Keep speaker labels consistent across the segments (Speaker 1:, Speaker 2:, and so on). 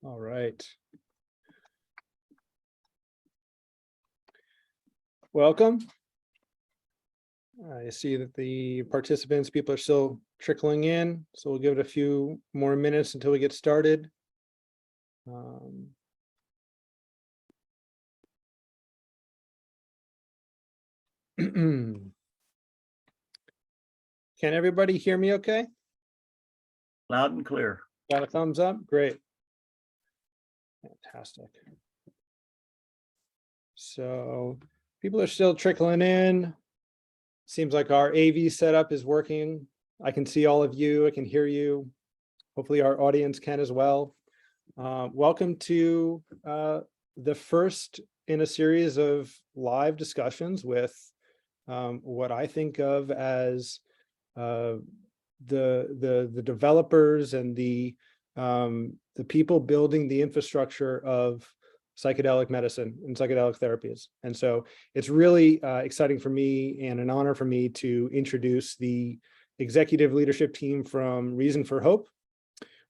Speaker 1: All right. Welcome. I see that the participants, people are still trickling in, so we'll give it a few more minutes until we get started. Can everybody hear me okay?
Speaker 2: Loud and clear.
Speaker 1: Got a thumbs up? Great. Fantastic. So people are still trickling in. Seems like our AV setup is working. I can see all of you. I can hear you. Hopefully our audience can as well. Welcome to the first in a series of live discussions with what I think of as the developers and the people building the infrastructure of psychedelic medicine and psychedelic therapies. And so it's really exciting for me and an honor for me to introduce the executive leadership team from Reason for Hope,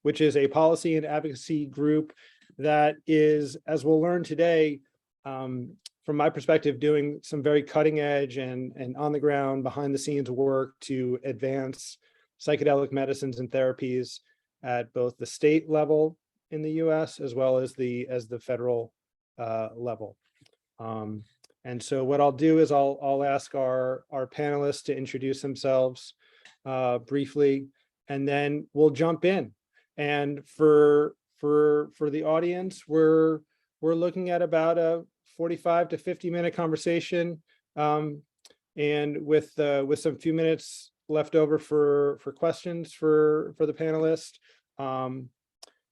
Speaker 1: which is a policy and advocacy group that is, as we'll learn today, from my perspective, doing some very cutting edge and on the ground, behind the scenes work to advance psychedelic medicines and therapies at both the state level in the US as well as the federal level. And so what I'll do is I'll ask our panelists to introduce themselves briefly, and then we'll jump in. And for the audience, we're looking at about a 45 to 50-minute conversation, and with some few minutes left over for questions for the panelists.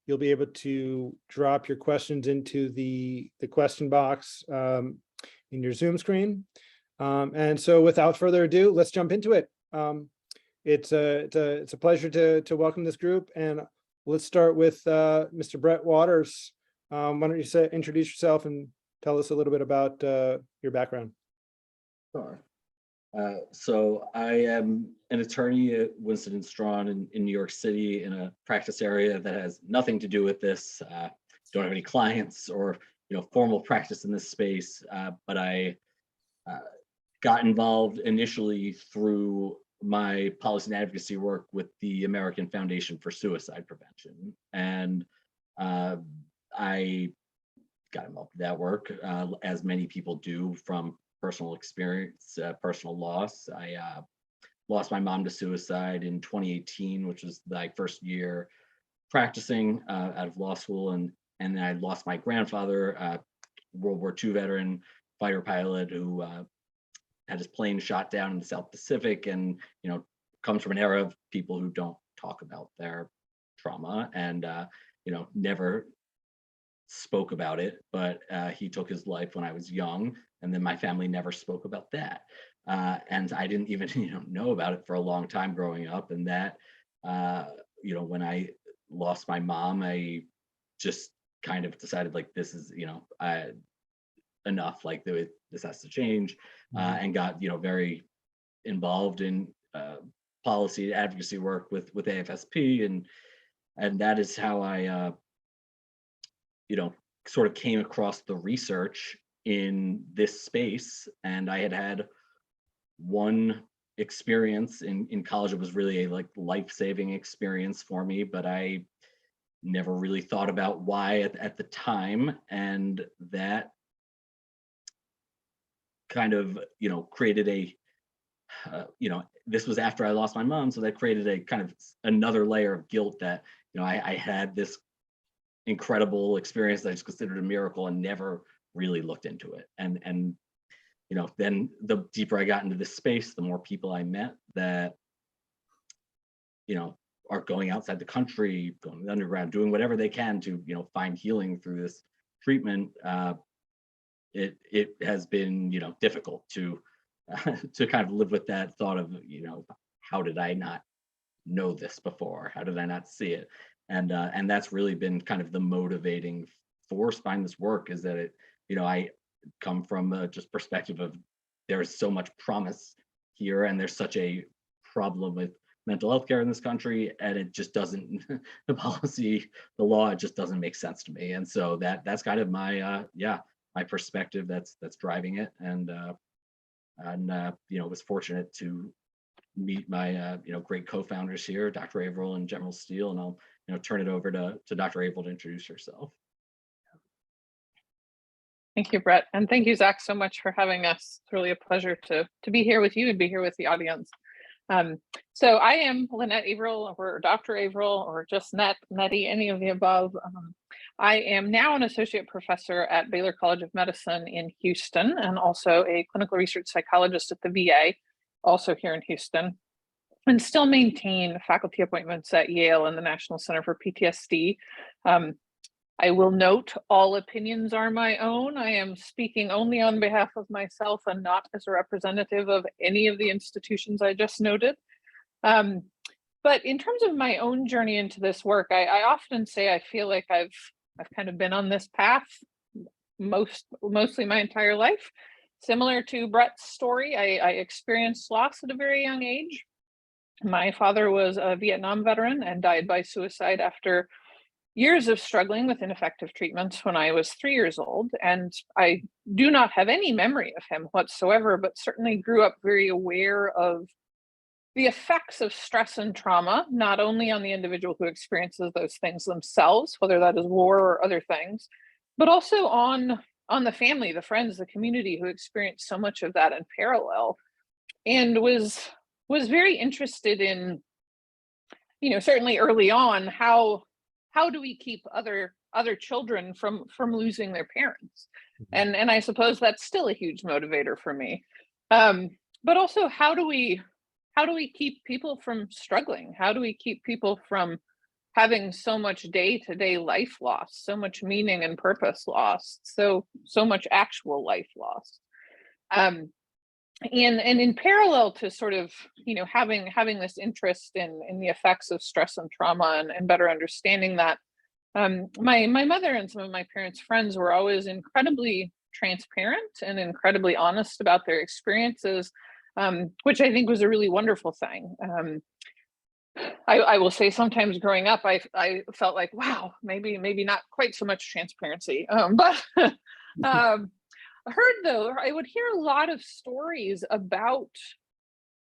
Speaker 1: You'll be able to drop your questions into the question box in your Zoom screen. And so without further ado, let's jump into it. It's a pleasure to welcome this group, and let's start with Mr. Brett Waters. Why don't you introduce yourself and tell us a little bit about your background?
Speaker 2: Sure. So I am an attorney at Winston & Strawn in New York City, in a practice area that has nothing to do with this. Don't have any clients or formal practice in this space, but I got involved initially through my policy and advocacy work with the American Foundation for Suicide Prevention, and I got involved in that work, as many people do, from personal experience, personal loss. I lost my mom to suicide in 2018, which was my first year practicing out of law school, and then I lost my grandfather, World War II veteran, fighter pilot, who had his plane shot down in the South Pacific, and comes from an era of people who don't talk about their trauma, and never spoke about it. But he took his life when I was young, and then my family never spoke about that, and I didn't even know about it for a long time growing up. And that when I lost my mom, I just kind of decided, like, this is enough, like this has to change, and got very involved in policy advocacy work with AFSP, and that is how I sort of came across the research in this space. And I had one experience in college. It was really a life-saving experience for me, but I never really thought about why at the time, and that kind of created a this was after I lost my mom, so that created a kind of another layer of guilt that I had this incredible experience that I just considered a miracle and never really looked into it. And then the deeper I got into this space, the more people I met that are going outside the country, going underground, doing whatever they can to find healing through this treatment. It has been difficult to to kind of live with that thought of how did I not know this before? How did I not see it? And that's really been kind of the motivating force behind this work, is that I come from a just perspective of there's so much promise here, and there's such a problem with mental health care in this country, and it just doesn't, the policy, the law, it just doesn't make sense to me. And so that's kind of my my perspective that's driving it. And was fortunate to meet my great co-founders here, Dr. Averill and General Steele, and I'll turn it over to Dr. Averill to introduce herself.
Speaker 3: Thank you, Brett. And thank you, Zach, so much for having us. It's really a pleasure to be here with you and be here with the audience. So I am Lynette Averill, or Dr. Averill, or just Nettie, any of the above. I am now an associate professor at Baylor College of Medicine in Houston, and also a clinical research psychologist at the VA, also here in Houston, and still maintain faculty appointments at Yale and the National Center for PTSD. I will note all opinions are my own. I am speaking only on behalf of myself and not as a representative of any of the institutions I just noted. But in terms of my own journey into this work, I often say I feel like I've kind of been on this path mostly my entire life. Similar to Brett's story, I experienced loss at a very young age. My father was a Vietnam veteran and died by suicide after years of struggling with ineffective treatments when I was 3 years old. And I do not have any memory of him whatsoever, but certainly grew up very aware of the effects of stress and trauma, not only on the individual who experiences those things themselves, whether that is war or other things, but also on the family, the friends, the community who experienced so much of that in parallel, and was very interested in, certainly early on, how do we keep other children from losing their parents? And I suppose that's still a huge motivator for me. But also, how do we keep people from struggling? How do we keep people from having so much day-to-day life lost, so much meaning and purpose lost, so much actual life lost? And in parallel to sort of having this interest in the effects of stress and trauma and better understanding that, my mother and some of my parents' friends were always incredibly transparent and incredibly honest about their experiences, which I think was a really wonderful thing. I will say sometimes growing up, I felt like, wow, maybe not quite so much transparency, but I would hear a lot of stories about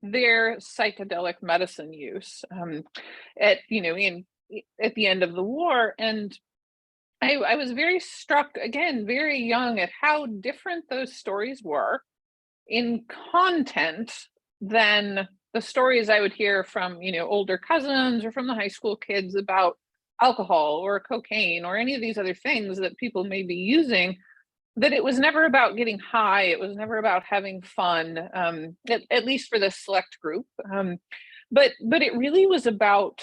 Speaker 3: their psychedelic medicine use at the end of the war. And I was very struck, again, very young, at how different those stories were in content than the stories I would hear from, older cousins or from the high school kids about alcohol or cocaine or any of these other things that people may be using. That it was never about getting high. It was never about having fun, at least for this select group. But it really was about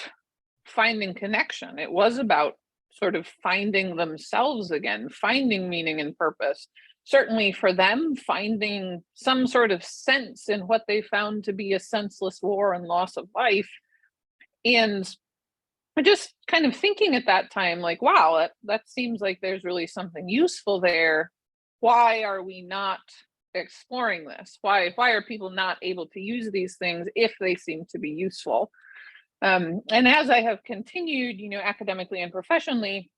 Speaker 3: finding connection. It was about sort of finding themselves again, finding meaning and purpose. Certainly for them, finding some sort of sense in what they found to be a senseless war and loss of life. And just kind of thinking at that time, like, wow, that seems like there's really something useful there. Why are we not exploring this? Why are people not able to use these things if they seem to be useful? And as I have continued, academically and professionally,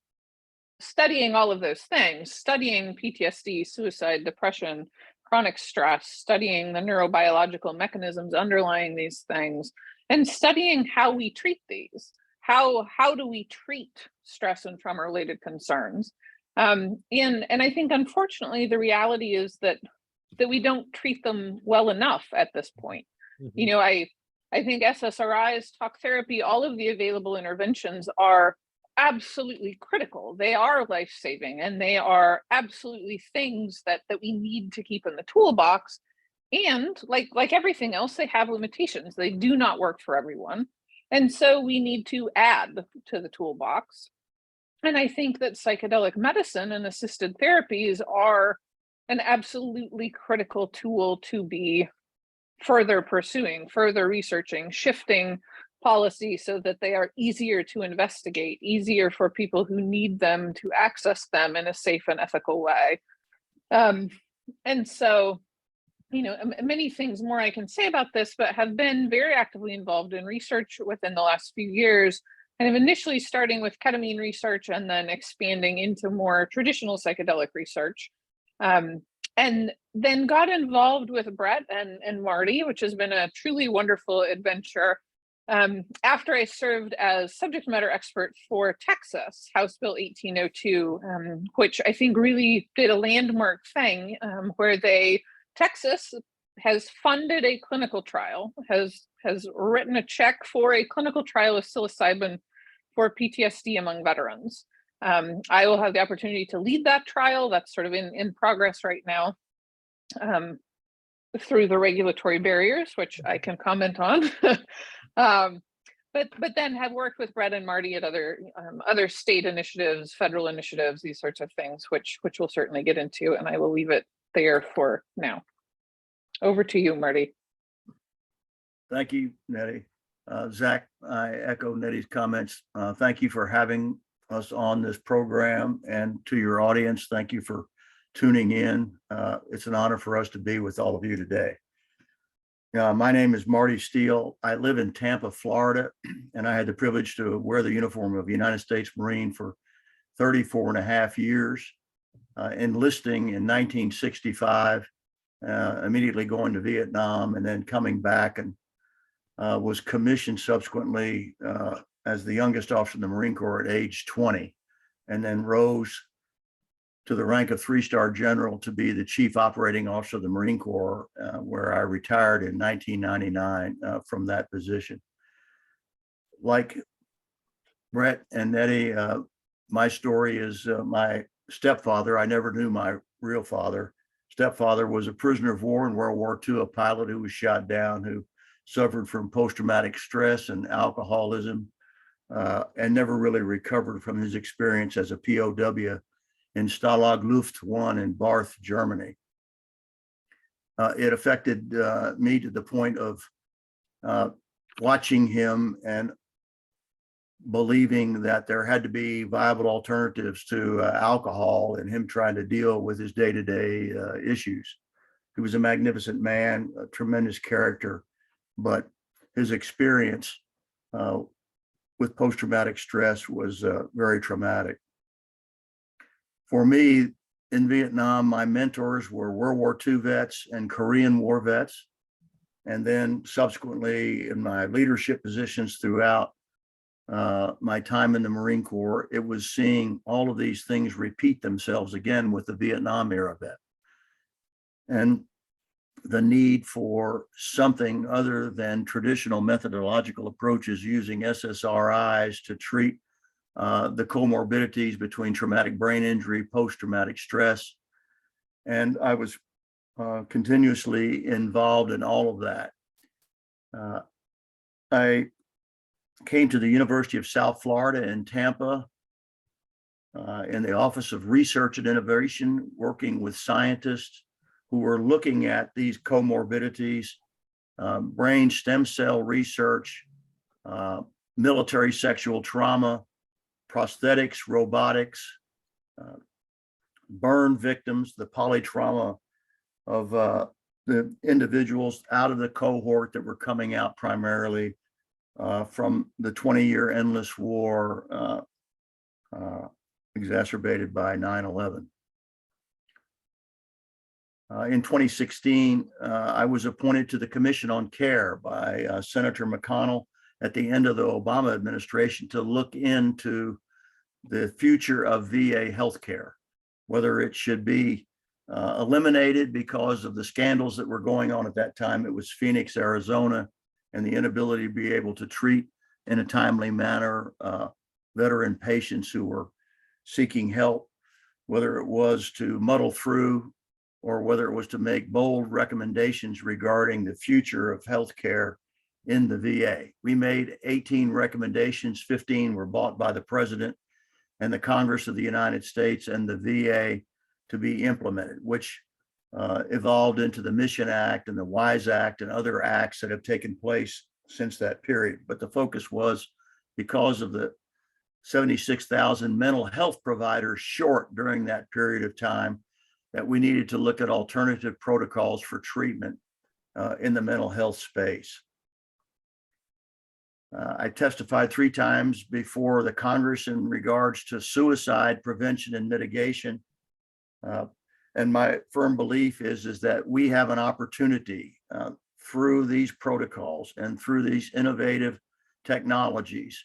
Speaker 3: studying all of those things, studying PTSD, suicide, depression, chronic stress, studying the neurobiological mechanisms underlying these things, and studying how we treat these. How do we treat stress and trauma-related concerns? And I think, unfortunately, the reality is that we don't treat them well enough at this point. Mm-hmm. I think SSRIs, talk therapy, all of the available interventions are absolutely critical. They are life-saving, and they are absolutely things that we need to keep in the toolbox. And like everything else, they have limitations. They do not work for everyone. And so we need to add to the toolbox. And I think that psychedelic medicine and assisted therapies are an absolutely critical tool to be further pursuing, further researching, shifting policy so that they are easier to investigate, easier for people who need them to access them in a safe and ethical way. And so, many things more I can say about this, but have been very actively involved in research within the last few years, kind of initially starting with ketamine research and then expanding into more traditional psychedelic research. And then got involved with Brett and Marty, which has been a truly wonderful adventure. After I served as subject matter expert for Texas, House Bill 1802, which I think really did a landmark thing, where Texas has funded a clinical trial, has written a check for a clinical trial of psilocybin for PTSD among veterans. I will have the opportunity to lead that trial. That's sort of in progress right now, through the regulatory barriers, which I can comment on. But then have worked with Brett and Marty at other state initiatives, federal initiatives, these sorts of things, which we'll certainly get into, and I will leave it there for now. Over to you, Marty.
Speaker 4: Thank you, Nettie. Zach, I echo Nettie's comments. Thank you for having us on this program, and to your audience, thank you for tuning in. It's an honor for us to be with all of you today. My name is Marty Steele. I live in Tampa, Florida, and I had the privilege to wear the uniform of a United States Marine for 34 and a half years, enlisting in 1965, immediately going to Vietnam, and then coming back, and was commissioned subsequently as the youngest officer in the Marine Corps at age 20, and then rose to the rank of 3-star general to be the chief operating officer of the Marine Corps, where I retired in 1999 from that position. Like Brett and Nettie, my story is my stepfather. I never knew my real father. Stepfather was a prisoner of war in World War II, a pilot who was shot down, who suffered from post-traumatic stress and alcoholism, and never really recovered from his experience as a POW in Stalag Luft 1 in Barth, Germany. It affected me to the point of watching him and believing that there had to be viable alternatives to alcohol, and him trying to deal with his day-to-day issues. He was a magnificent man, a tremendous character, but his experience with post-traumatic stress was very traumatic. For me, in Vietnam, my mentors were World War II vets and Korean War vets. And then subsequently in my leadership positions throughout my time in the Marine Corps, it was seeing all of these things repeat themselves again with the Vietnam era vet. And the need for something other than traditional methodological approaches using SSRIs to treat the comorbidities between traumatic brain injury, post-traumatic stress. And I was continuously involved in all of that. I came to the University of South Florida in Tampa in the Office of Research and Innovation, working with scientists who were looking at these comorbidities, brain stem cell research, military sexual trauma, prosthetics, robotics, burn victims, the polytrauma of the individuals out of the cohort that were coming out primarily from the 20-year endless war exacerbated by 9/11. In 2016, I was appointed to the Commission on Care by Senator McConnell at the end of the Obama administration to look into the future of VA healthcare, whether it should be eliminated because of the scandals that were going on at that time. It was Phoenix, Arizona, and the inability to be able to treat in a timely manner veteran patients who were seeking help, whether it was to muddle through or whether it was to make bold recommendations regarding the future of healthcare in the VA. We made 18 recommendations, 15 were bought by the President and the Congress of the United States and the VA to be implemented, which evolved into the Mission Act and the WISE Act and other acts that have taken place since that period. But the focus was because of the 76,000 mental health providers short during that period of time, that we needed to look at alternative protocols for treatment in the mental health space. I testified 3 times before the Congress in regards to suicide prevention and mitigation. And my firm belief is that we have an opportunity through these protocols and through these innovative technologies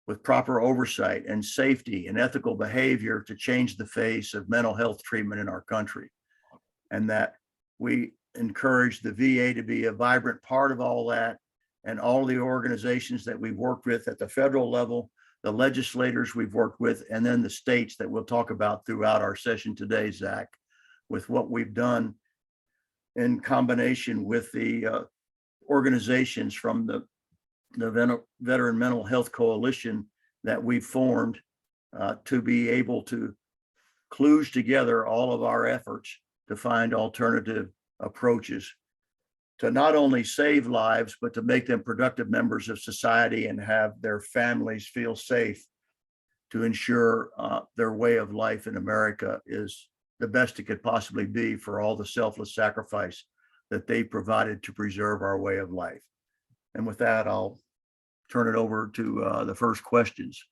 Speaker 4: with proper oversight and safety and ethical behavior to change the face of mental health treatment in our country. And that we encourage the VA to be a vibrant part of all that, and all the organizations that we've worked with at the federal level, the legislators we've worked with, and then the states that we'll talk about throughout our session today, Zach, with what we've done in combination with the organizations from the Veteran Mental Health Coalition that we've formed to be able to kludge together all of our efforts to find alternative approaches to not only save lives, but to make them productive members of society and have their families feel safe, to ensure their way of life in America is the best it could possibly be for all the selfless sacrifice that they provided to preserve our way of life. And with that, I'll turn it over to the first questions.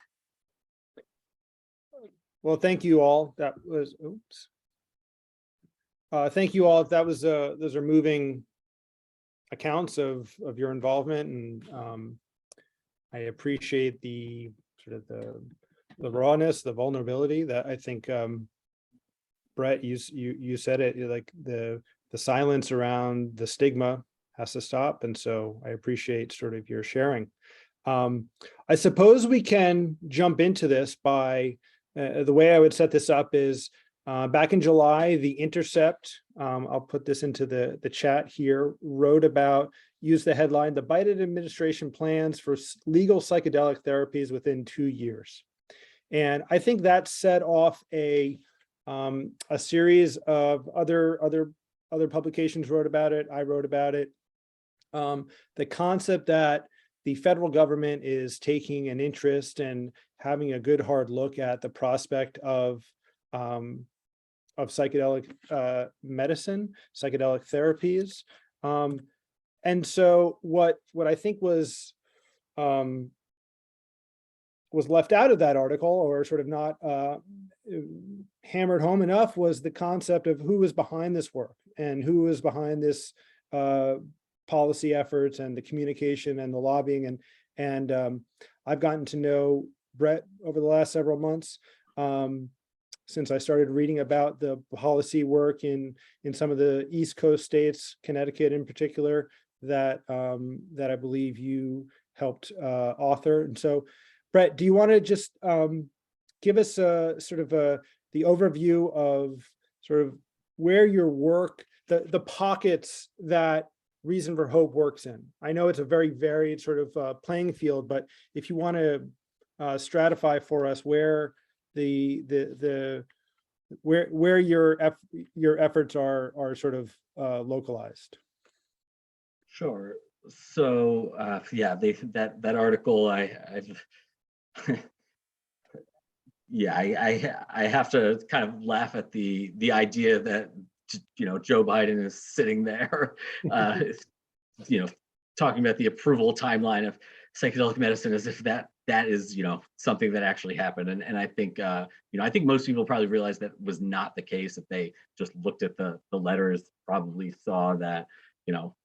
Speaker 1: Well, thank you all. That was, oops. Thank you all. That was, those are moving accounts of your involvement, and I appreciate the sort of the rawness, the vulnerability that I think, Brett, you said it, like the silence around the stigma has to stop. And so I appreciate sort of your sharing. I suppose we can jump into this by the way I would set this up is back in July, The Intercept, I'll put this into the chat here, wrote about, used the headline, "The Biden administration plans for legal psychedelic therapies within 2 years." And I think that set off a series of other publications wrote about it. I wrote about it. The concept that the federal government is taking an interest and having a good hard look at the prospect of psychedelic medicine, psychedelic therapies. And so what I think was left out of that article, or sort of not hammered home enough, was the concept of who was behind this work and who was behind this policy efforts and the communication and the lobbying. And I've gotten to know Brett over the last several months, since I started reading about the policy work in some of the East Coast states, Connecticut in particular, that I believe you helped author. And so, Brett, do you want to just give us a sort of the overview of sort of where your work, the pockets that Reason for Hope works in? I know it's a very varied sort of playing field, but if you want to stratify for us where where your efforts are sort of localized.
Speaker 2: Sure. So yeah, that article, yeah, I have to kind of laugh at the idea that, you know, Joe Biden is sitting there, you know, talking about the approval timeline of psychedelic medicine as if that is, you know, something that actually happened. And I think, you know, I think most people probably realize that was not the case. If they just looked at the letters, probably saw that, you know,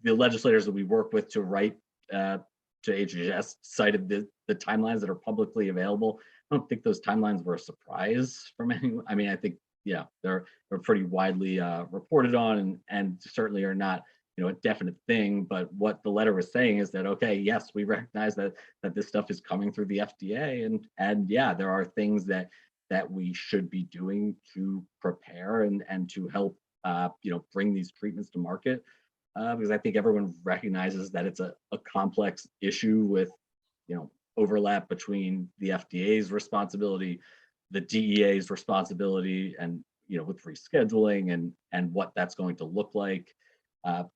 Speaker 2: the legislators that we work with to write to HHS cited the timelines that are publicly available. I don't think those timelines were a surprise from anyone. I mean, I think, yeah, they're pretty widely reported on, and certainly are not, you know, a definite thing. But what the letter was saying is that, okay, yes, we recognize that this stuff is coming through the FDA, and yeah, there are things that we should be doing to prepare and to help you know, bring these treatments to market, because I think everyone recognizes that it's a complex issue with, you know, overlap between the FDA's responsibility, the DEA's responsibility, and, you know, with rescheduling and what that's going to look like.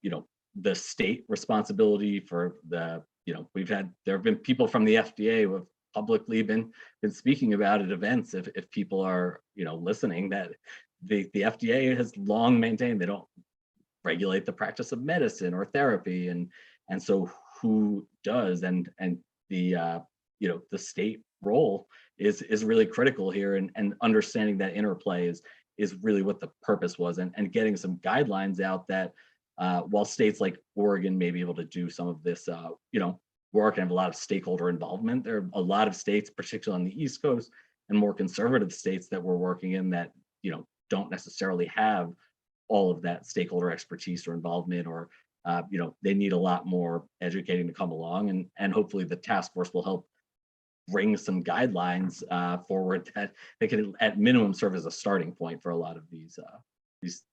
Speaker 2: You know, the state responsibility for the, you know, there have been people from the FDA who have publicly been speaking about at events, if people are, listening, that the FDA has long maintained they don't regulate the practice of medicine or therapy, and so who does? And the the state role is really critical here, and understanding that interplay is really what the purpose was, and getting some guidelines out that while states like Oregon may be able to do some of this work and have a lot of stakeholder involvement, there are a lot of states, particularly on the East Coast and more conservative states that we're working in, that don't necessarily have all of that stakeholder expertise or involvement, or they need a lot more educating to come along, and hopefully the task force will help bring some guidelines forward that they can at minimum serve as a starting point for a lot of these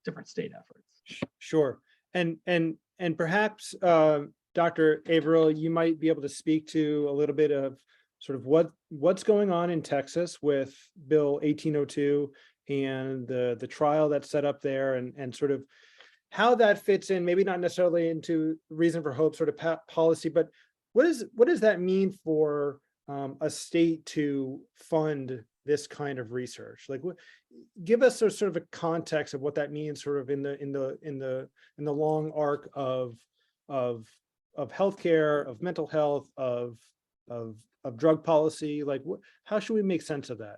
Speaker 2: different state efforts.
Speaker 1: Sure. And perhaps Dr. Averill, you might be able to speak to a little bit of sort of what's going on in Texas with Bill 1802 and the trial that's set up there, and sort of how that fits in, maybe not necessarily into Reason for Hope sort of policy, but what does that mean for a state to fund this kind of research? Like, give us sort of a context of what that means, sort of in the long arc of healthcare, of mental health, of drug policy. Like, how should we make sense of that?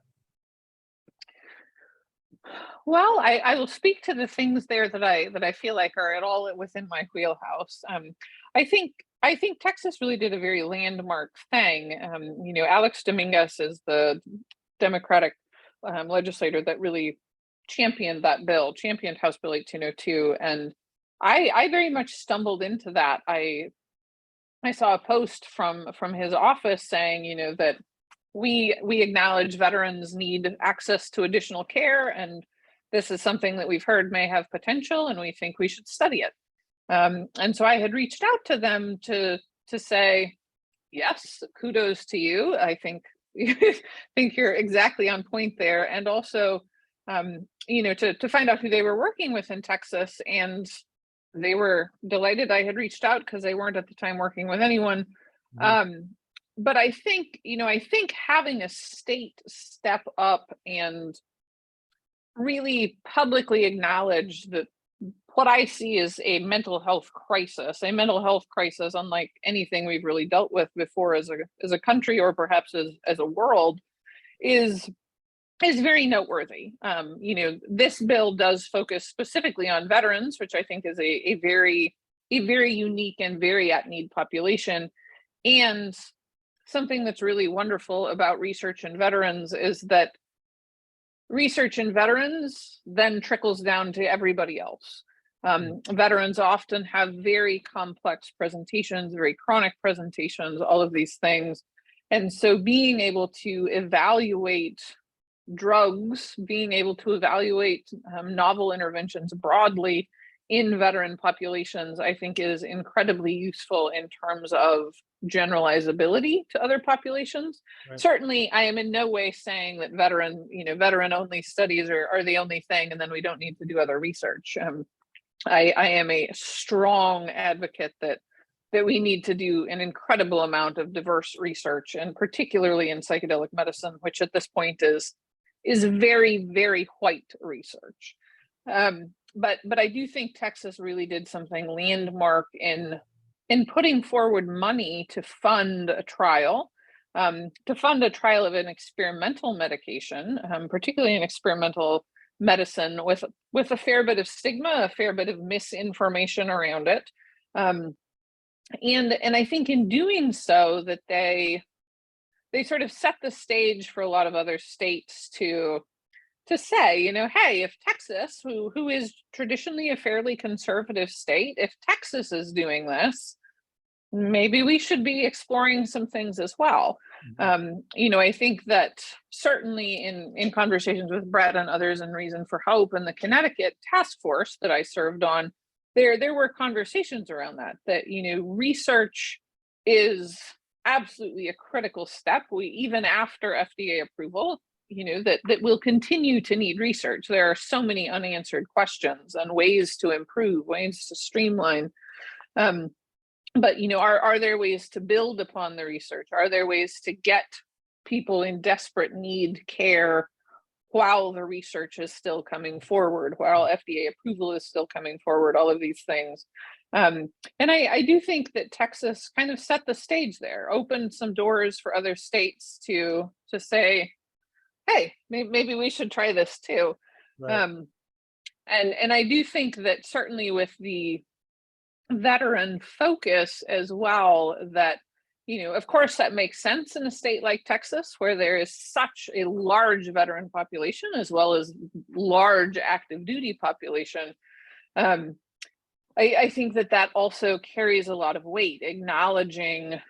Speaker 3: Well, I will speak to the things there that I feel like are at all within my wheelhouse. I think Texas really did a very landmark thing. Alex Dominguez is the Democratic legislator that really championed that bill, championed House Bill 1802, and I very much stumbled into that. I saw a post from his office saying, that we acknowledge veterans need access to additional care, and this is something that we've heard may have potential, and we think we should study it. And so I had reached out to them to say, yes, kudos to you. I think you're exactly on point there, and also, to find out who they were working with in Texas, and they were delighted I had reached out because they weren't at the time working with anyone. But I think having a state step up and really publicly acknowledge that what I see is a mental health crisis unlike anything we've really dealt with before as a country, or perhaps as a world, is very noteworthy. This bill does focus specifically on veterans, which I think is a very unique and very at need population. And something that's really wonderful about research in veterans is that research in veterans then trickles down to everybody else. Veterans often have very complex presentations, very chronic presentations, all of these things. And so being able to evaluate drugs, being able to evaluate novel interventions broadly in veteran populations, I think is incredibly useful in terms of generalizability to other populations. Right. Certainly, I am in no way saying that veteran only studies are the only thing, and then we don't need to do other research. I am a strong advocate that we need to do an incredible amount of diverse research, and particularly in psychedelic medicine, which at this point is very, very white research. But I do think Texas really did something landmark in putting forward money to fund a trial, of an experimental medication, particularly an experimental medicine with a fair bit of stigma, a fair bit of misinformation around it. And I think in doing so that they sort of set the stage for a lot of other states to say, hey, if Texas, who is traditionally a fairly conservative state, if Texas is doing this, maybe we should be exploring some things as well. Mm-hmm. I think that certainly in conversations with Brett and others in Reason for Hope and the Connecticut task force that I served on, there were conversations around that research is absolutely a critical step. Even after FDA approval, that we'll continue to need research. There are so many unanswered questions and ways to improve, ways to streamline. But are there ways to build upon the research? Are there ways to get people in desperate need care while the research is still coming forward, while FDA approval is still coming forward, all of these things. And I do think that Texas kind of set the stage there, opened some doors for other states to say, hey, maybe we should try this too.
Speaker 1: Right.
Speaker 3: And I do think that certainly with the veteran focus as well, that, you know, of course that makes sense in a state like Texas, where there is such a large veteran population as well as large active duty population. I think that also carries a lot of weight, acknowledging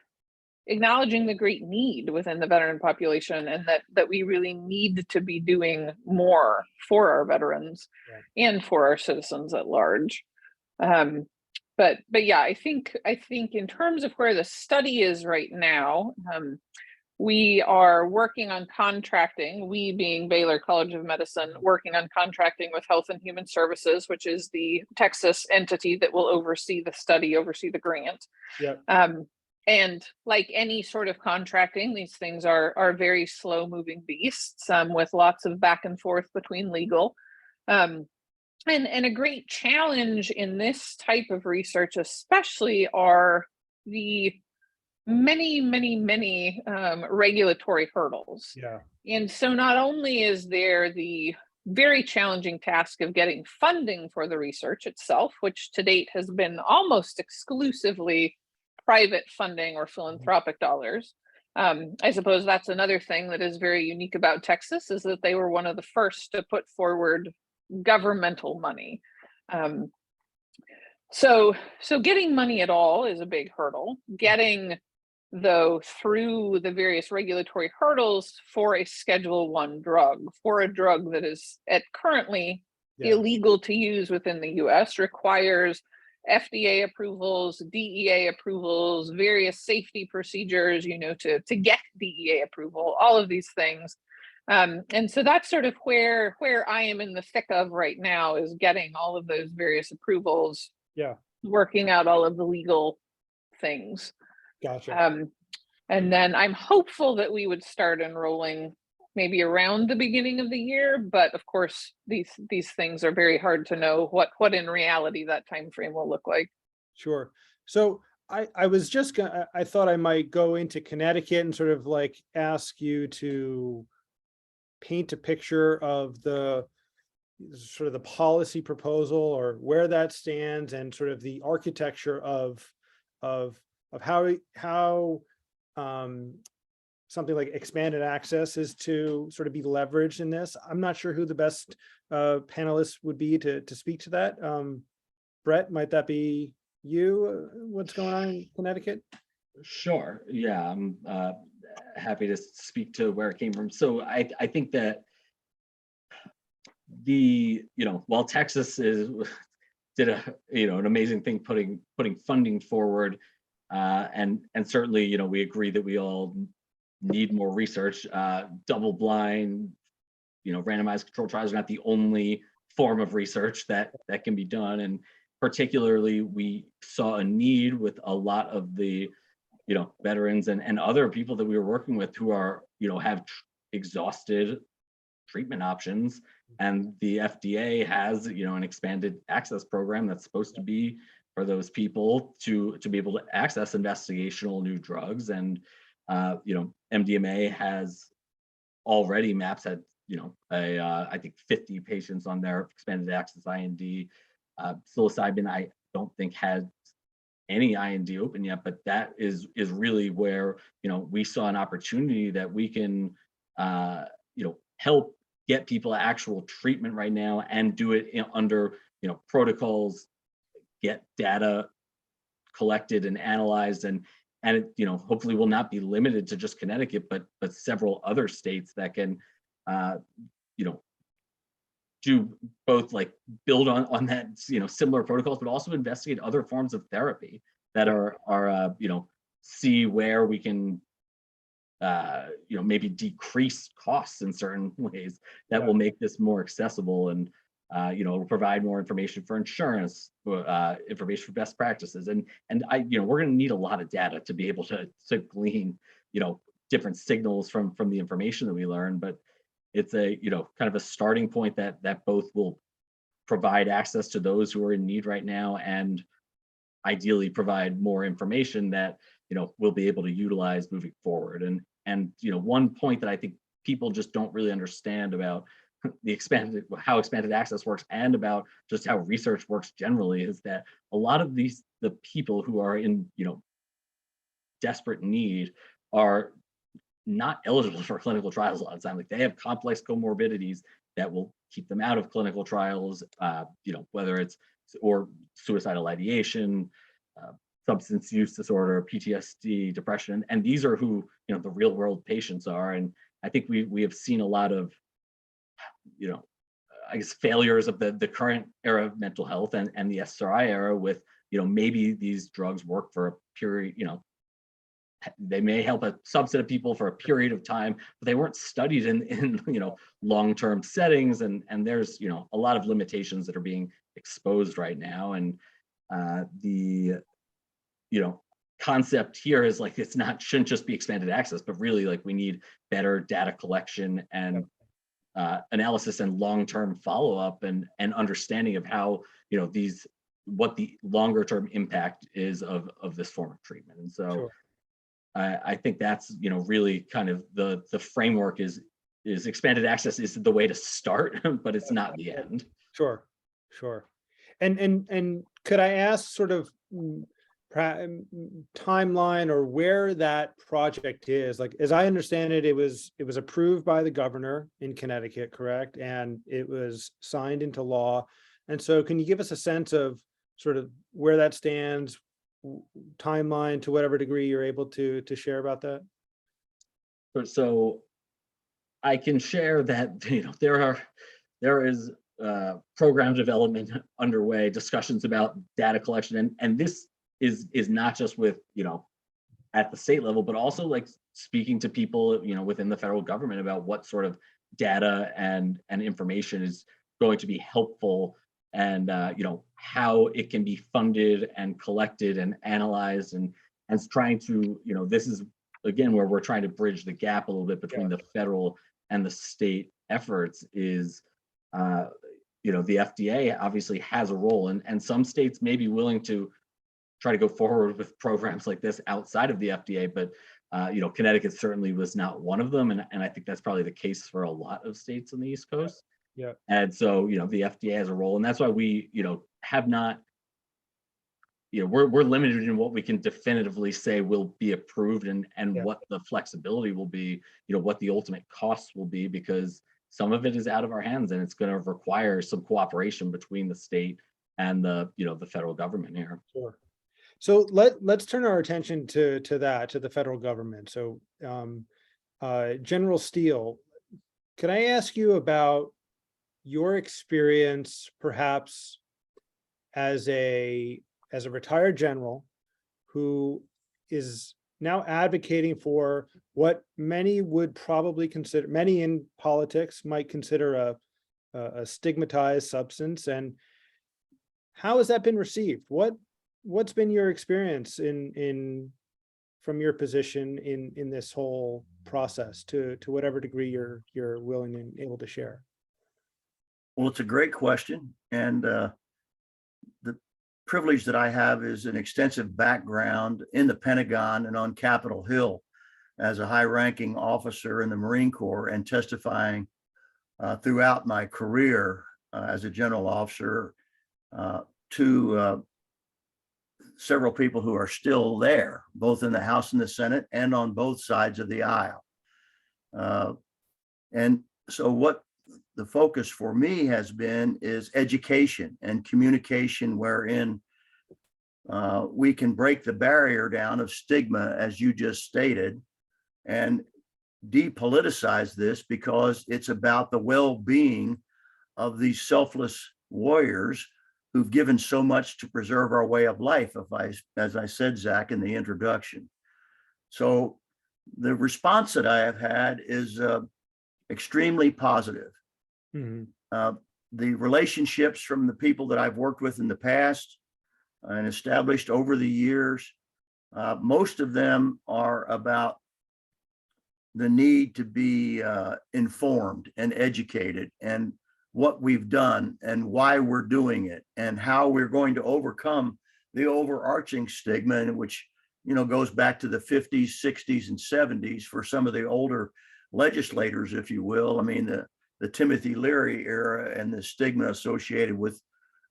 Speaker 3: the great need within the veteran population, and that we really need to be doing more for our veterans and for our citizens at large. But yeah, I think in terms of where the study is right now, we are working on contracting, we being Baylor College of Medicine, working on contracting with Health and Human Services, which is the Texas entity that will oversee the study, oversee the grant.
Speaker 1: Yep.
Speaker 3: And like any sort of contracting, these things are very slow moving beasts, with lots of back and forth between legal. And a great challenge in this type of research especially are the many regulatory hurdles.
Speaker 1: Yeah.
Speaker 3: And so not only is there the very challenging task of getting funding for the research itself, which to date has been almost exclusively private funding or philanthropic dollars. I suppose that's another thing that is very unique about Texas, is that they were one of the first to put forward governmental money. So getting money at all is a big hurdle. Getting, though, through the various regulatory hurdles for a Schedule I drug, for a drug that is currently illegal to use within the US, requires FDA approvals, DEA approvals, various safety procedures, you know, to get DEA approval, all of these things. And so that's sort of where I am in the thick of right now, is getting all of those various approvals, working out all of the legal things.
Speaker 1: Gotcha.
Speaker 3: And then I'm hopeful that we would start enrolling maybe around the beginning of the year, but of course these things are very hard to know what in reality that time frame will look like.
Speaker 1: Sure. So I was just gonna, I thought I might go into Connecticut and sort of like ask you to paint a picture of the sort of the policy proposal, or where that stands, and sort of the architecture of how something like expanded access is to sort of be leveraged in this. I'm not sure who the best panelists would be to speak to that. Brett, might that be you? What's going on in Connecticut?
Speaker 2: Sure. Yeah, I'm happy to speak to where it came from. So I think that while Texas did an amazing thing putting funding forward, and certainly we agree that we all need more research. Double blind, randomized controlled trials are not the only form of research that can be done, and particularly we saw a need with a lot of the veterans and other people that we were working with who are have exhausted treatment options, and the FDA has an expanded access program that's supposed to be for those people to be able to access investigational new drugs. And MDMA has already maps had I think 50 patients on their expanded access IND. Psilocybin I don't think had any IND open yet, but that is really where we saw an opportunity that we can help get people actual treatment right now, and do it under protocols, get data collected and analyzed, and it hopefully will not be limited to just Connecticut, but several other states that can do both, like build on that similar protocols, but also investigate other forms of therapy that are see where we can maybe decrease costs in certain ways that will make this more accessible, and will provide more information for insurance, information for best practices, and we're going to need a lot of data to be able to glean different signals from the information that we learn, but it's a, kind of a starting point that both will provide access to those who are in need right now, and ideally provide more information that, we'll be able to utilize moving forward. And one point that I think people just don't really understand about how expanded access works, and about just how research works generally, is that a lot of the people who are in, desperate need are not eligible for clinical trials a lot of time. Like, they have complex comorbidities that will keep them out of clinical trials, whether it's or suicidal ideation, substance use disorder, PTSD, depression, and these are who, the real world patients are. And I think we have seen a lot of, I guess, failures of the current era of mental health and the SRI era with, maybe these drugs work for a period, they may help a subset of people for a period of time, but they weren't studied in long-term settings. And there's, a lot of limitations that are being exposed right now. And the concept here is like, shouldn't just be expanded access, but really, like, we need better data collection and analysis and long-term follow-up and understanding of how, what the longer term impact is of this form of treatment. And so
Speaker 1: Sure.
Speaker 2: I think that's, really kind of the framework is expanded access is the way to start, but it's not the end.
Speaker 1: Sure. And could I ask sort of timeline or where that project is? Like, as I understand it, it was approved by the governor in Connecticut, correct? And it was signed into law. And so can you give us a sense of sort of where that stands, timeline, to whatever degree you're able to share about that?
Speaker 2: So I can share that, there is program development underway, discussions about data collection, and this is not just with, at the state level, but also like speaking to people, within the federal government about what sort of data and information is going to be helpful, and how it can be funded and collected and analyzed, and trying to, this is again where we're trying to bridge the gap a little bit between the federal and the state efforts. Is the FDA obviously has a role, and some states may be willing to try to go forward with programs like this outside of the FDA, but Connecticut certainly was not one of them, and I think that's probably the case for a lot of states on the East Coast.
Speaker 1: Yeah.
Speaker 2: And so, the FDA has a role, and that's why we, have not, we're limited in what we can definitively say will be approved, and what the flexibility will be, what the ultimate costs will be, because some of it is out of our hands, and it's going to require some cooperation between the state and the federal government here.
Speaker 1: Sure. So let's turn our attention to the federal government. So General Steele, can I ask you about your experience, perhaps as a retired general who is now advocating for what many would probably consider, many in politics might consider a stigmatized substance, and how has that been received? What's been your experience from your position in this whole process, to whatever degree you're willing and able to share?
Speaker 4: Well, it's a great question. And the privilege that I have is an extensive background in the Pentagon and on Capitol Hill as a high-ranking officer in the Marine Corps, and testifying throughout my career as a general officer to several people who are still there, both in the House and the Senate and on both sides of the aisle. And so what the focus for me has been is education and communication, wherein we can break the barrier down of stigma, as you just stated, and depoliticize this, because it's about the well-being of these selfless warriors who've given so much to preserve our way of life, as I said, Zach, in the introduction. So the response that I have had is extremely positive.
Speaker 1: Mm-hmm.
Speaker 4: The relationships from the people that I've worked with in the past and established over the years, most of them are about the need to be informed and educated, and what we've done and why we're doing it and how we're going to overcome the overarching stigma, which, you know, goes back to the 50s, 60s, and 70s for some of the older legislators, if you will. I mean, the Timothy Leary era and the stigma associated with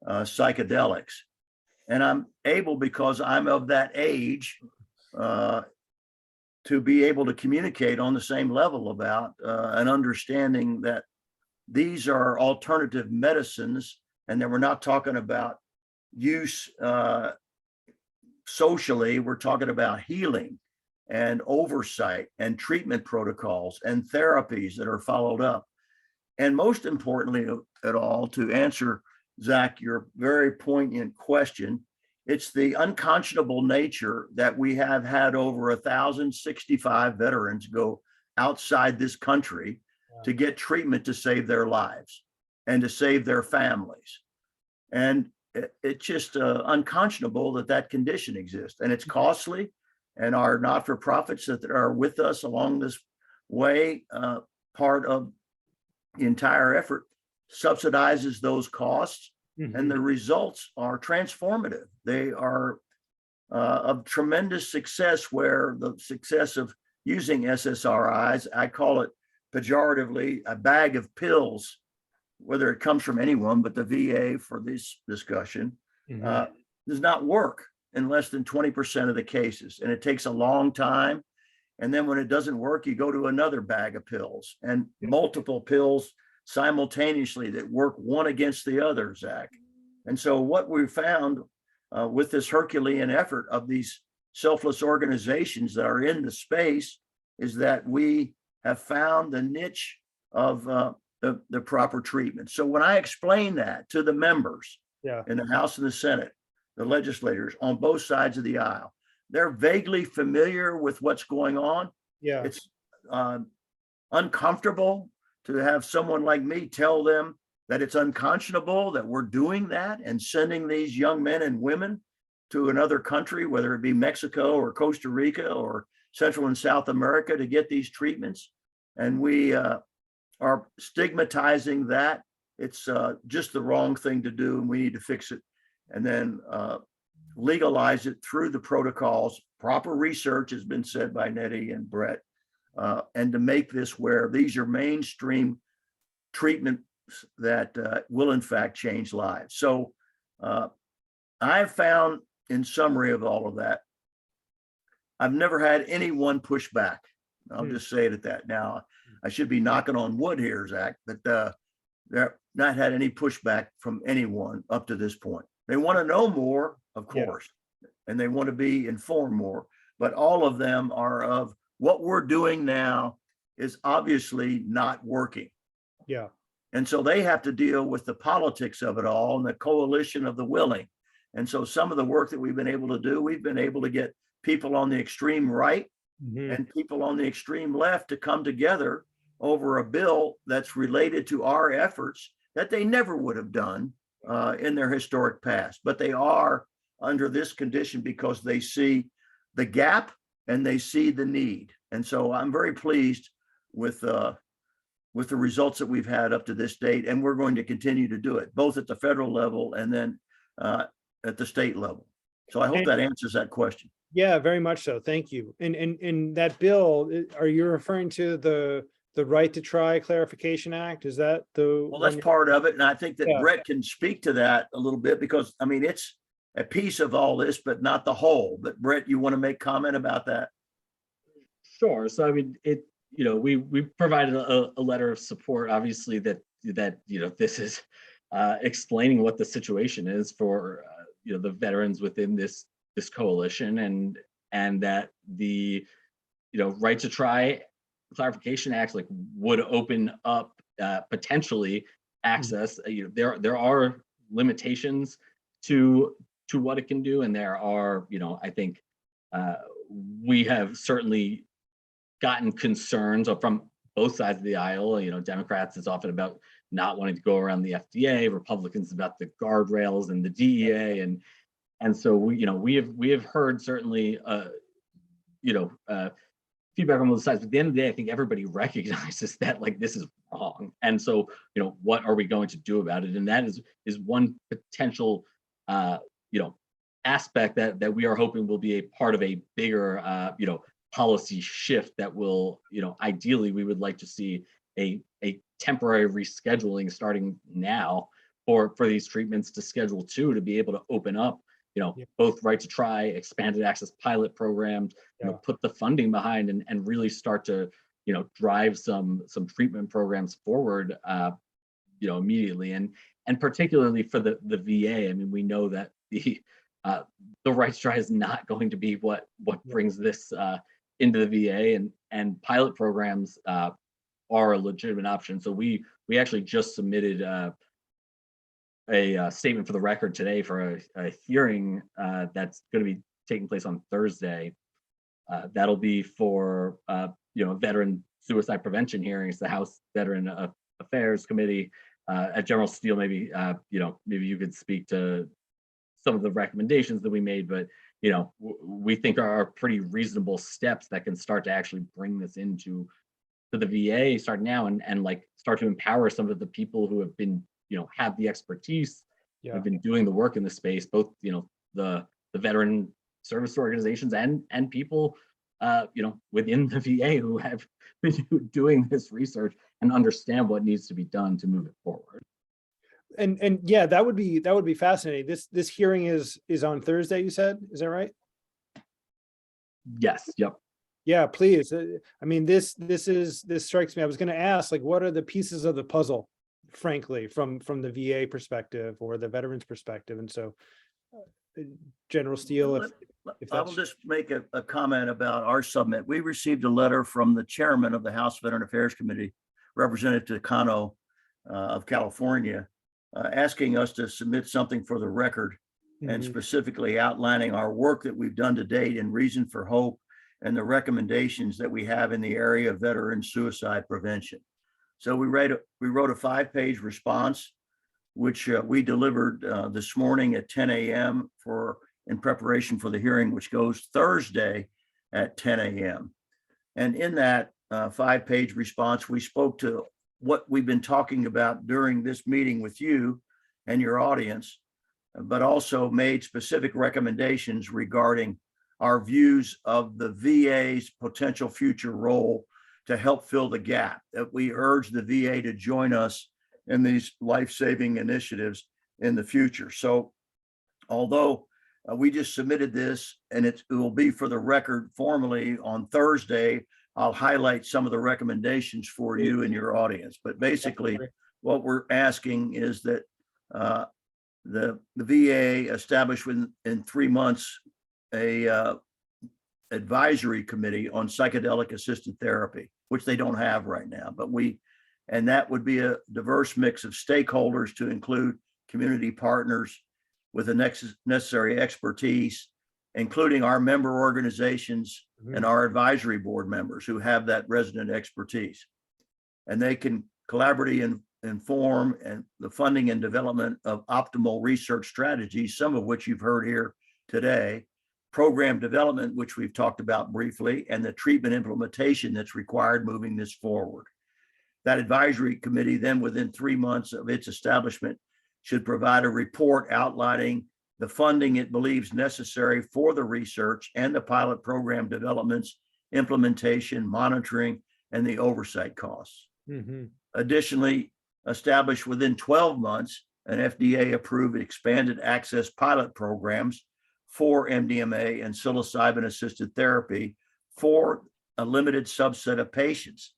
Speaker 4: psychedelics. And I'm able, because I'm of that age, to be able to communicate on the same level about an understanding that these are alternative medicines, and that we're not talking about use socially. We're talking about healing and oversight and treatment protocols and therapies that are followed up. And most importantly at all, to answer, Zach, your very poignant question, it's the unconscionable nature that we have had over 1,065 veterans go outside this country to get treatment to save their lives and to save their families. And it's just unconscionable that that condition exists, and it's costly. And our not-for-profits that are with us along this way, part of the entire effort, subsidizes those costs. And the results are transformative. They are of tremendous success, where the success of using SSRIs, I call it pejoratively a bag of pills, whether it comes from anyone but the VA for this discussion, does not work in less than 20% of the cases. And it takes a long time. And then when it doesn't work, you go to another bag of pills, and multiple pills simultaneously that work one against the other, Zach. And so what we found with this Herculean effort of these selfless organizations that are in the space is that we have found the niche of the proper treatment. So when I explain that to the members in the House and the Senate, the legislators on both sides of the aisle, they're vaguely familiar with what's going on. It's uncomfortable to have someone like me tell them that it's unconscionable that we're doing that and sending these young men and women to another country, whether it be Mexico or Costa Rica or Central and South America, to get these treatments. And we are stigmatizing that. It's just the wrong thing to do, and we need to fix it. And then legalize it through the protocols. Proper research has been said by Nettie and Brett, and to make this where these are mainstream treatments that will in fact change lives. So I've found, in summary of all of that, I've never had anyone push back. I'll just say it at that. Now, I should be knocking on wood here, Zach, but they're not had any pushback from anyone up to this point. They want to know more, of course, and they want to be informed more, but all of them are of what we're doing now is obviously not working. And so they have to deal with the politics of it all and the coalition of the willing. And so some of the work that we've been able to do, we've been able to get people on the extreme right and people on the extreme left to come together over a bill that's related to our efforts that they never would have done in their historic past. But they are under this condition because they see the gap and they see the need. And so I'm very pleased with the results that we've had up to this date, and we're going to continue to do it, both at the federal level and then at the state level. So I hope that answers that question.
Speaker 1: Yeah, very much so. Thank you. And that bill, are you referring to the Right to Try Clarification Act? Is that the?
Speaker 4: Well, that's part of it, and I think that Brett can speak to that a little bit, because I mean it's a piece of all this, but not the whole. But Brett, you want to make comment about that?
Speaker 2: Sure. So I mean, we provided a letter of support, obviously, that this is explaining what the situation is for the veterans within this coalition, and that the Right to Try Clarification Act would open up potentially access. There are limitations to what it can do, and there are I think we have certainly gotten concerns from both sides of the aisle. Democrats is often about not wanting to go around the FDA, Republicans about the guardrails and the DEA, and so we have heard certainly feedback on both sides. But at the end of the day, I think everybody recognizes that like this is wrong. And so, what are we going to do about it? And that is one potential, aspect that we are hoping will be a part of a bigger, policy shift that will, ideally we would like to see a temporary rescheduling starting now for these treatments to Schedule 2 to be able to open up, both right to try, expanded access pilot programs, put the funding behind and really start to, drive some treatment programs forward, immediately. And particularly for the VA, I mean, we know that the right to try is not going to be what brings this into the VA, and pilot programs are a legitimate option. So we actually just submitted a statement for the record today for a hearing that's going to be taking place on Thursday. That'll be for veteran suicide prevention hearings. The House Veteran Affairs Committee at General Steele. Maybe maybe you could speak to some of the recommendations that we made, but we think are pretty reasonable steps that can start to actually bring this into the VA start now and like start to empower some of the people who have been have the expertise, have been doing the work in the space, both the veteran service organizations and people within the VA who have been doing this research and understand what needs to be done to move it forward.
Speaker 1: And yeah, that would be fascinating. This hearing is on Thursday, you said, is that right?
Speaker 2: Yes. Yep.
Speaker 1: Yeah, please. I mean, this strikes me. I was going to ask, like, what are the pieces of the puzzle, frankly, from the VA perspective or the veterans perspective? And so, General Steele, if
Speaker 4: I will just make a comment about our submit. We received a letter from the chairman of the House Veteran Affairs Committee, Representative Takano of California, asking us to submit something for the record and specifically outlining our work that we've done to date and reason for hope and the recommendations that we have in the area of veteran suicide prevention. So we wrote a 5-page response, which we delivered this morning at 10 a.m. in preparation for the hearing, which goes Thursday at 10 a.m. And in that 5-page response, we spoke to what we've been talking about during this meeting with you and your audience, but also made specific recommendations regarding our views of the VA's potential future role to help fill the gap, that we urge the VA to join us in these life-saving initiatives in the future. So although we just submitted this and it will be for the record formally on Thursday, I'll highlight some of the recommendations for you and your audience. But basically what we're asking is that the VA establish in 3 months a advisory committee on psychedelic assisted therapy, which they don't have right now, and that would be a diverse mix of stakeholders to include community partners with the necessary expertise, including our member organizations and our advisory board members who have that resident expertise. And they can collaboratively inform and the funding and development of optimal research strategies, some of which you've heard here today, program development, which we've talked about briefly, and the treatment implementation that's required moving this forward. That advisory committee then within 3 months of its establishment should provide a report outlining the funding it believes necessary for the research and the pilot program developments, implementation, monitoring, and the oversight costs. Additionally, establish within 12 months an FDA-approved expanded access pilot programs for MDMA and psilocybin-assisted therapy for a limited subset of patients.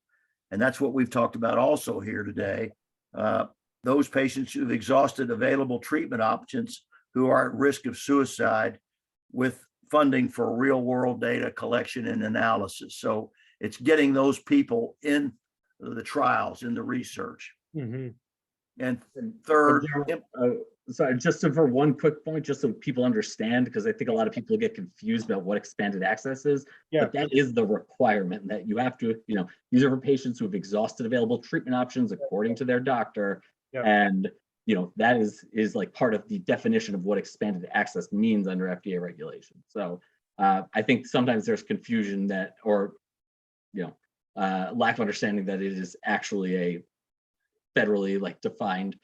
Speaker 4: And that's what we've talked about also here today. Those patients who've exhausted available treatment options who are at risk of suicide with funding for real-world data collection and analysis. So it's getting those people in the trials, in the research. And third,
Speaker 2: sorry, just for one quick point, just so people understand, because I think a lot of people get confused about what expanded access is. But that is the requirement that you have to, these are for patients who have exhausted available treatment options according to their doctor. And, that is like part of the definition of what expanded access means under FDA regulation. So I think sometimes there's confusion that, or lack of understanding that it is actually a federally defined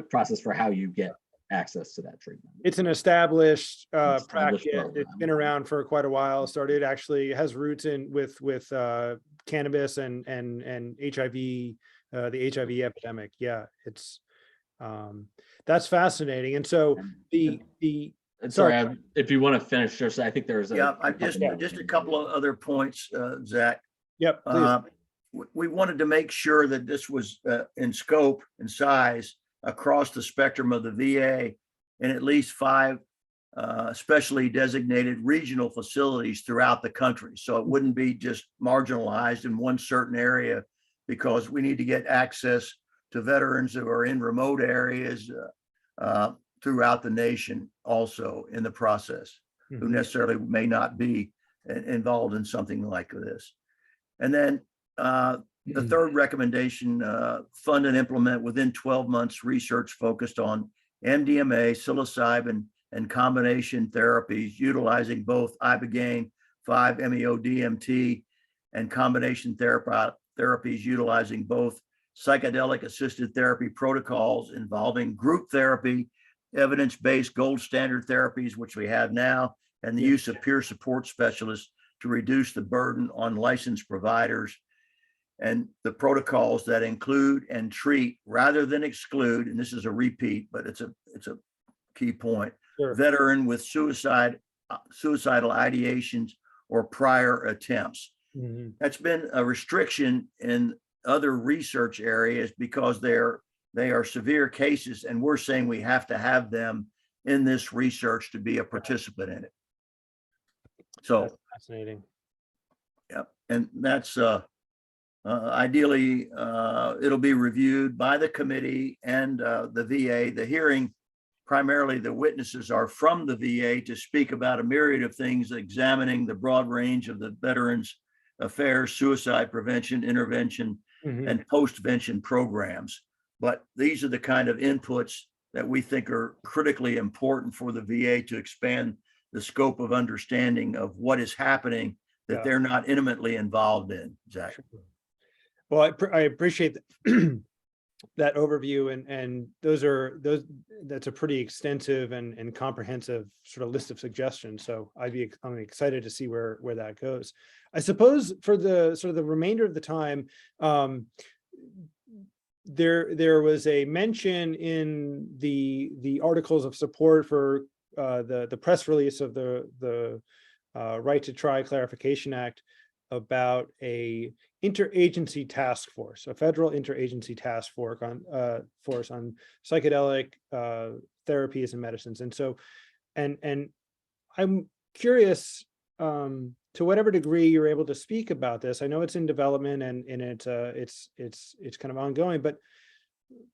Speaker 2: process for how you get access to that treatment.
Speaker 1: It's an established
Speaker 2: Established
Speaker 1: practice. It's
Speaker 2: program.
Speaker 1: been around for quite a while. Started actually has roots in with cannabis and HIV, the HIV epidemic. Yeah, it's that's fascinating. And so the
Speaker 2: Sorry, if you want to finish, just I think there's
Speaker 4: Yeah, just a couple of other points, Zach.
Speaker 1: Yep, please.
Speaker 4: We wanted to make sure that this was in scope and size across the spectrum of the VA in at least 5 specially designated regional facilities throughout the country. So it wouldn't be just marginalized in one certain area, because we need to get access to veterans who are in remote areas throughout the nation also in the process, who necessarily may not be involved in something like this. And then the third recommendation, fund and implement within 12 months research focused on MDMA, psilocybin, and combination therapies utilizing both ibogaine 5-MeO-DMT and combination therapies utilizing both psychedelic assisted therapy protocols involving group therapy, evidence-based gold standard therapies, which we have now, and the use of peer support specialists to reduce the burden on licensed providers, and the protocols that include and treat rather than exclude, and this is a repeat, but it's a key point, veteran with suicidal ideations or prior attempts. That's been a restriction in other research areas because they are severe cases, and we're saying we have to have them in this research to be a participant in it. So
Speaker 1: that's fascinating.
Speaker 4: Yep, and that's ideally it'll be reviewed by the committee and the VA. The hearing, primarily the witnesses are from the VA to speak about a myriad of things, examining the broad range of the Veterans Affairs, suicide prevention, intervention, and postvention programs. But these are the kind of inputs that we think are critically important for the VA to expand the scope of understanding of what is happening that they're not intimately involved in, Zach.
Speaker 1: Well, I appreciate that overview, and that's a pretty extensive and comprehensive sort of list of suggestions. So I'm excited to see where that goes. I suppose for the sort of the remainder of the time, there was a mention in the articles of support for the press release of the Right to Try Clarification Act about a interagency task force, a federal interagency task force on psychedelic therapies and medicines. And so, and I'm curious to whatever degree you're able to speak about this. I know it's in development and it's kind of ongoing, but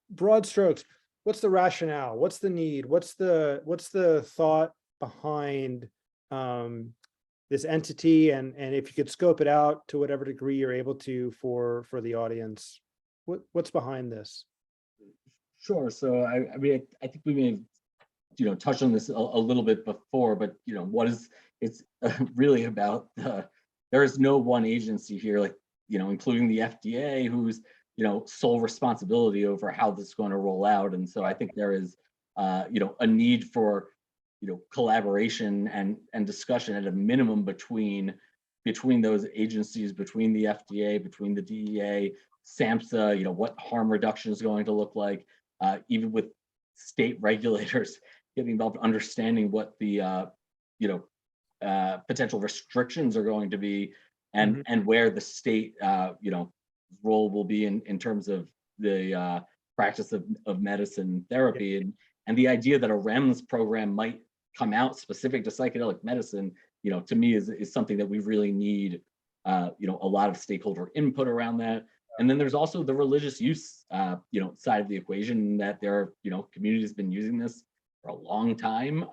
Speaker 1: broad strokes, what's the rationale? What's the need? What's the thought behind this entity, and if you could scope it out to whatever degree you're able to for the audience, what's behind this?
Speaker 2: Sure. So I mean, I think we may have touched on this a little bit before, but it's really about there is no one agency here, including the FDA, who's sole responsibility over how this is going to roll out. And so I think there is a need for collaboration and discussion at a minimum between those agencies, between the FDA, between the DEA, SAMHSA, what harm reduction is going to look like, even with state regulators getting involved, understanding what the potential restrictions are going to be, and where the state role will be in terms of the practice of medicine therapy, and the idea that a REMS program might come out specific to psychedelic medicine, to me is something that we really need, a lot of stakeholder input around that. And then there's also the religious use, side of the equation, that there are, communities been using this for a long time,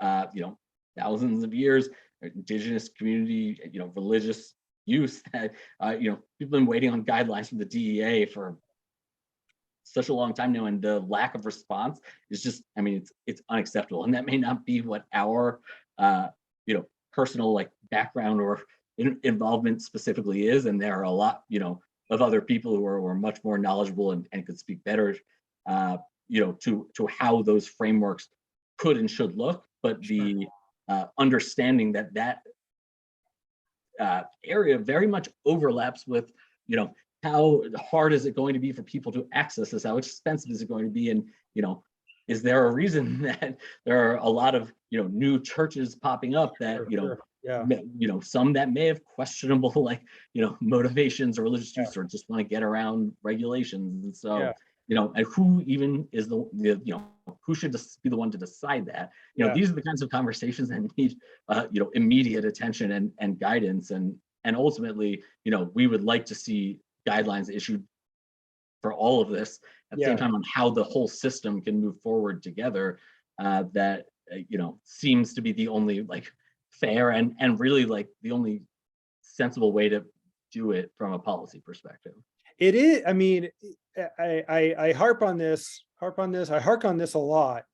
Speaker 2: thousands of years, indigenous community, religious use that, people have been waiting on guidelines from the DEA for such a long time now, and the lack of response is just, it's unacceptable. And that may not be what our, personal background or involvement specifically is, and there are a lot, of other people who are much more knowledgeable and could speak better, to how those frameworks could and should look. But the understanding that area very much overlaps with, how hard is it going to be for people to access this? How expensive is it going to be? And, is there a reason that there are a lot of, new churches popping up that,
Speaker 1: Yeah.
Speaker 2: some that may have questionable, motivations or religious use, or just want to get around regulations. And so,
Speaker 1: Yeah.
Speaker 2: and who even is the who should just be the one to decide that?
Speaker 1: Yeah.
Speaker 2: These are the kinds of conversations that need, immediate attention and guidance. And ultimately, we would like to see guidelines issued for all of this at the same time on how the whole system can move forward together. That seems to be the only fair and really the only sensible way to do it from a policy perspective.
Speaker 1: It is. I mean, I hark on this a lot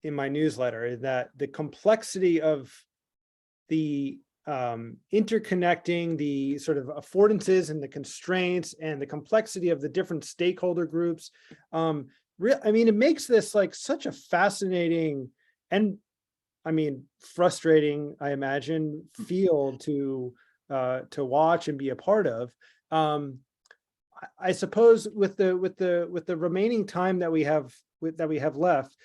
Speaker 1: in my newsletter, that the complexity of the interconnecting the sort of affordances and the constraints and the complexity of the different stakeholder groups. I mean, it makes this such a fascinating and, I mean, frustrating, I imagine, field to watch and be a part of. I suppose with the remaining time that we have left,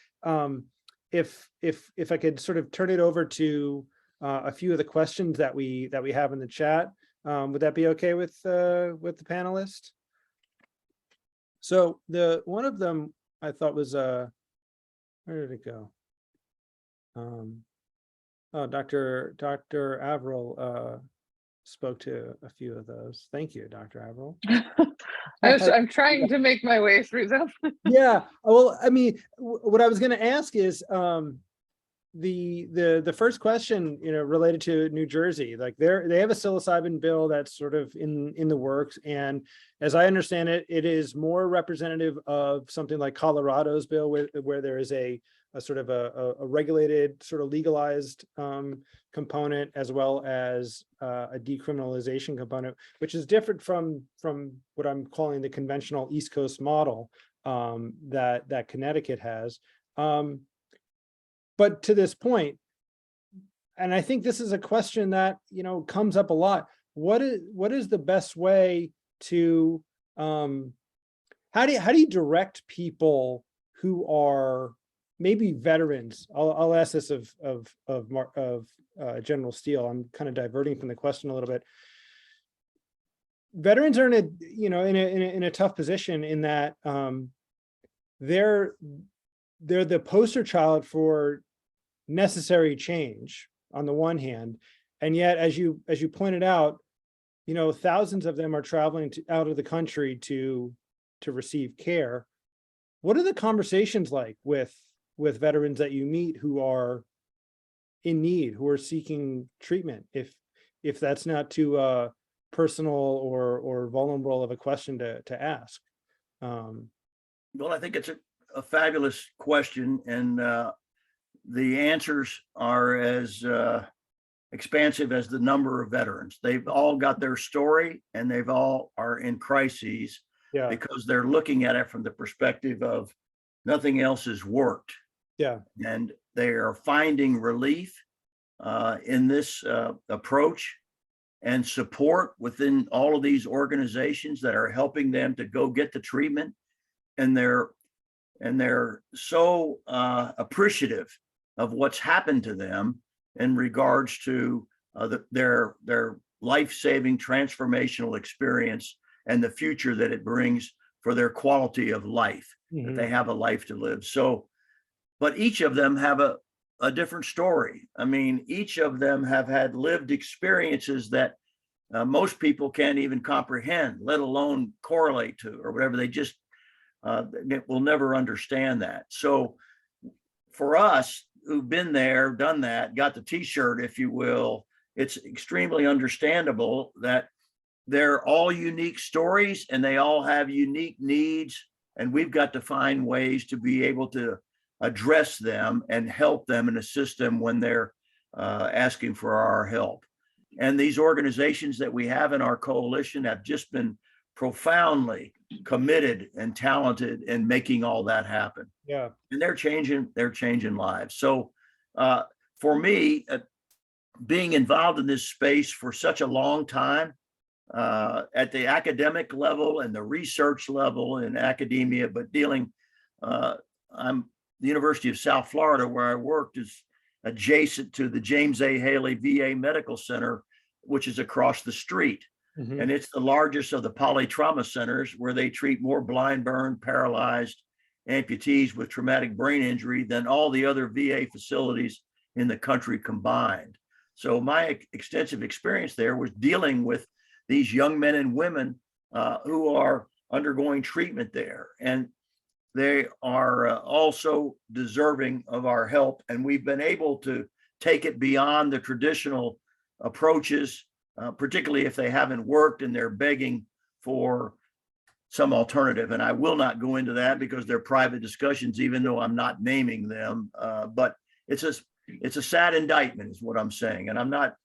Speaker 1: if I could sort of turn it over to a few of the questions that we have in the chat, would that be okay with the panelists? So one of them I thought was where did it go? Oh, Dr. Averill spoke to a few of those. Thank you, Dr. Averill.
Speaker 3: I'm trying to make my way through them.
Speaker 1: Yeah, well, I mean, what I was going to ask is the first question, related to New Jersey. They have a psilocybin bill that's sort of in the works, and as I understand it, it is more representative of something like Colorado's bill, where there is a sort of a regulated, sort of legalized component, as well as a decriminalization component, which is different from what I'm calling the conventional East Coast model that Connecticut has. But to this point, and I think this is a question that comes up a lot. What is the best way to how do you direct people who are maybe veterans? I'll ask this of General Steele. I'm kind of diverting from the question a little bit. Veterans are in a tough position in that they're the poster child for necessary change on the one hand, and yet, as you pointed out, thousands of them are traveling out of the country to receive care. What are the conversations like with veterans that you meet who are in need, who are seeking treatment, if that's not too personal or vulnerable of a question to ask?
Speaker 4: Well, I think it's a fabulous question, and the answers are as expansive as the number of veterans. They've all got their story, and they've all are in crises because they're looking at it from the perspective of nothing else has worked.
Speaker 1: Yeah.
Speaker 4: And they are finding relief in this approach and support within all of these organizations that are helping them to go get the treatment. And they're so appreciative of what's happened to them in regards to their life-saving transformational experience and the future that it brings for their quality of life, that they have a life to live. So, but each of them have a different story. I mean, each of them have had lived experiences that most people can't even comprehend, let alone correlate to or whatever. They just will never understand that. So for us who've been there, done that, got the t-shirt, if you will, it's extremely understandable that they're all unique stories and they all have unique needs. And we've got to find ways to be able to address them and help them and assist them when they're asking for our help. And these organizations that we have in our coalition have just been profoundly committed and talented in making all that happen.
Speaker 1: Yeah.
Speaker 4: And they're changing lives. So for me, being involved in this space for such a long time, at the academic level and the research level in academia, but I'm the University of South Florida, where I worked, is adjacent to the James A. Haley VA Medical Center, which is across the street.
Speaker 1: Mhm.
Speaker 4: And it's the largest of the polytrauma centers, where they treat more blind, burn, paralyzed amputees with traumatic brain injury than all the other VA facilities in the country combined. So my extensive experience there was dealing with these young men and women who are undergoing treatment there. And they are also deserving of our help. And we've been able to take it beyond the traditional approaches, particularly if they haven't worked and they're begging for some alternative. And I will not go into that because they're private discussions, even though I'm not naming them. But it's a sad indictment is what I'm saying. And I'm not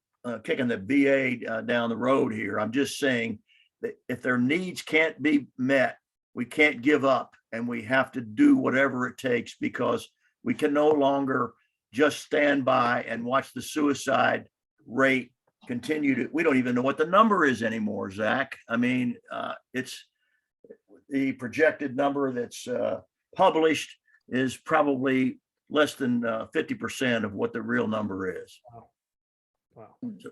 Speaker 4: kicking the VA down the road here. I'm just saying that if their needs can't be met, we can't give up, and we have to do whatever it takes, because we can no longer just stand by and watch the suicide rate continue to, we don't even know what the number is anymore, Zach. I mean, it's the projected number that's published is probably less than 50% of what the real number is.
Speaker 1: Wow.
Speaker 4: So,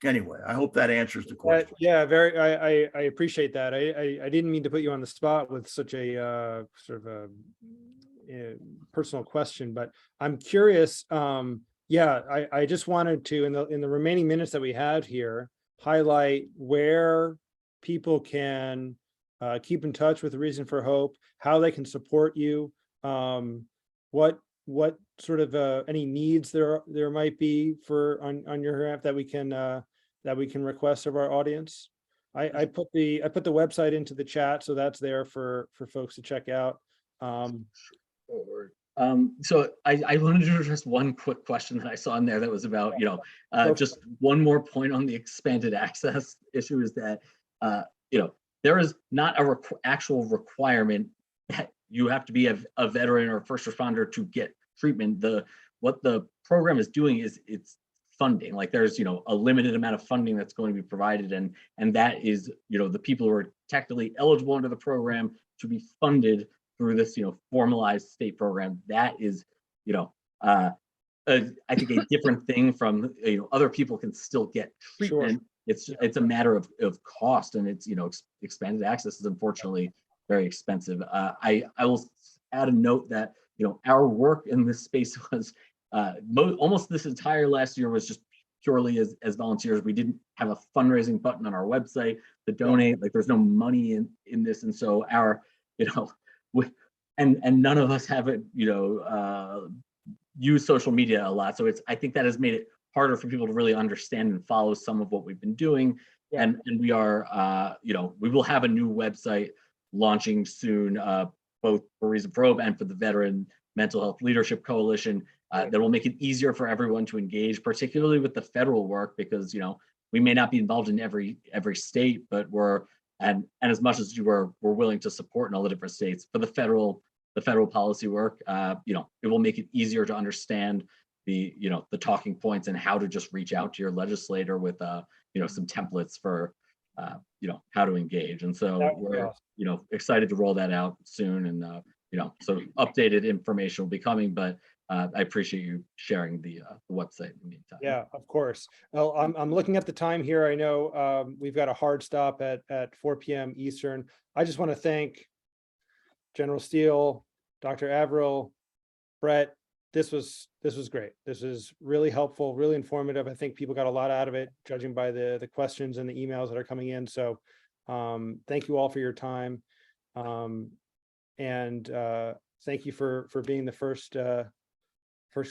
Speaker 4: anyway, I hope that answers the question.
Speaker 1: Yeah, very. I appreciate that. I didn't mean to put you on the spot with such a sort of a personal question, but I'm curious. Yeah, I just wanted to, in the remaining minutes that we have here, highlight where people can keep in touch with the Reason for Hope, how they can support you, what sort of any needs there might be for on your behalf that we can request of our audience. I put the website into the chat, so that's there for folks to check out.
Speaker 2: So I wanted to address one quick question that I saw in there that was about, just one more point on the expanded access issue is that, there is not a actual requirement that you have to be a veteran or a first responder to get treatment. What the program is doing is it's funding. Like there's, a limited amount of funding that's going to be provided, and that is, the people who are technically eligible under the program to be funded through this, formalized state program. That is, I think a different thing from, other people can still get treatment. Sure. It's a matter of cost, and it's, expanded access is unfortunately very expensive. I will add a note that, our work in this space was almost this entire last year was just purely as volunteers. We didn't have a fundraising button on our website to donate. Like there's no money in this, and so our, and none of us have it, use social media a lot. So I think that has made it harder for people to really understand and follow some of what we've been doing. Yeah. And we are, we will have a new website launching soon, both for Reason for Hope and for the Veteran Mental Health Leadership Coalition, that will make it easier for everyone to engage, particularly with the federal work, because, we may not be involved in every state, but and as much as we're willing to support in all the different states, for the federal policy work, it will make it easier to understand the talking points and how to just reach out to your legislator with some templates for how to engage. And so we're excited to roll that out soon, and so updated information will be coming, but I appreciate you sharing the website in the meantime.
Speaker 1: Yeah, of course. Well, I'm looking at the time here. I know we've got a hard stop at 4 p.m. Eastern. I just want to thank General Steele, Dr. Averill, Brett. This was great. This is really helpful, really informative. I think people got a lot out of it, judging by the questions and the emails that are coming in. So thank you all for your time. And thank you for being the first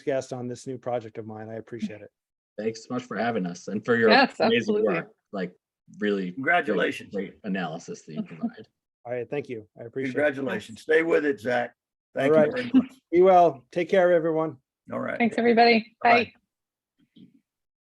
Speaker 1: guest on this new project of mine. I appreciate it.
Speaker 2: Thanks so much for having us and for your amazing work. Like really,
Speaker 4: congratulations.
Speaker 2: Great analysis that you provide.
Speaker 1: All right, thank you. I appreciate
Speaker 4: Congratulations. Stay with it, Zach. Thank
Speaker 1: you
Speaker 4: very much.
Speaker 1: Be well. Take care, everyone.
Speaker 4: All right.
Speaker 3: Thanks, everybody. Bye.